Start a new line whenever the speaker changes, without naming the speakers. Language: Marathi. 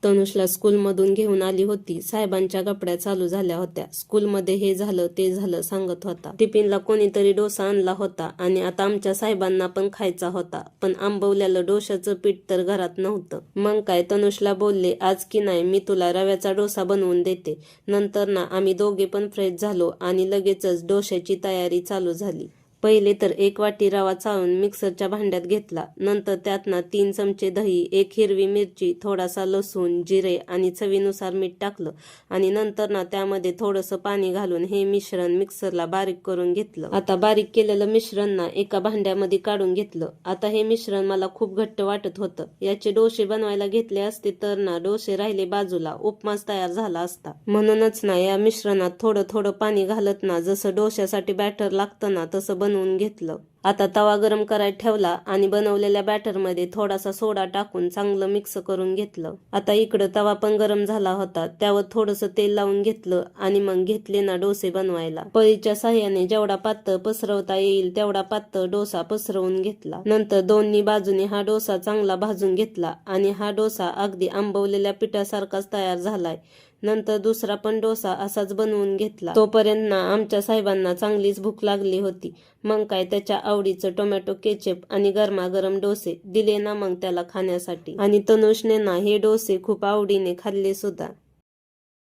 तनुषला स्कूलमधून घेऊन आली होती. साहेबांच्या गप्पा चालू झाल्या होत्या. स्कूलमध्ये हे झालं ते झालं सांगत होता. टिफिनला कोणीतरी डोसा आणला होता आणि आता आमच्या साहेबांना पण खायचा होता, पण आंबवलेलं डोशाचं पीठ तर घरात नव्हतं. मग काय तनुषला बोलले, आज की नाही मी तुला रव्याचा डोसा बनवून देते. नंतर ना आम्ही दोघे पण फ्रेश झालो आणि लगेचच डोश्याची तयारी चालू झाली. पहिले तर 1 वाटी रवा चाळून मिक्सरच्या भांड्यात घेतला. नंतर त्यात ना 3 चमचे दही, 1 हिरवी मिरची, थोडासा लसूण, जिरे आणि चवीनुसार मीठ टाकलं आणि नंतर ना त्यामध्ये थोडंसं पाणी घालून हे मिश्रण मिक्सरला बारीक करून घेतलं. आता बारीक केलेलं मिश्रण ना एका भांड्यामध्ये काढून घेतलं. आता हे मिश्रण मला खूप घट्ट वाटत होतं. याचे डोसे बनवायला घेतले असते तर ना डोसे राहिले बाजूला, उपमास तयार झाला असता. म्हणूनच ना या मिश्रणात थोडं थोडं पाणी घालत ना जसं डोश्यासाठी बॅटर लागतं ना तसं बनवून घेतलं. आता तवा गरम करायला ठेवला आणि बनवलेल्या बॅटरमध्ये थोडासा सोडा टाकून चांगलं मिक्स करून घेतलं. आता इकडं तवा पण गरम झाला होता, त्यावर थोडंसं तेल लावून घेतलं आणि मग घेतले ना डोसे बनवायला. पळीच्या साह्याने जेवढा पातळ पसरवता येईल तेवढा पातळ डोसा पसरवून घेतला. नंतर दोन्ही बाजूने हा डोसा चांगला भाजून घेतला आणि हा डोसा अगदी आंबवलेल्या पिठासारखाच तयार झालाय. नंतर दुसरा पण डोसा असाच बनवून घेतला. तोपर्यंत ना आमच्या साहेबांना चांगलीच भूक लागली होती. मग काय त्याच्या आवडीचं टोमॅटो केचप आणि गरमागरम डोसे दिले ना मग त्याला खाण्यासाठी. आणि तनुषने ना हे डोसे खूप आवडीने खाल्ले सुद्धा.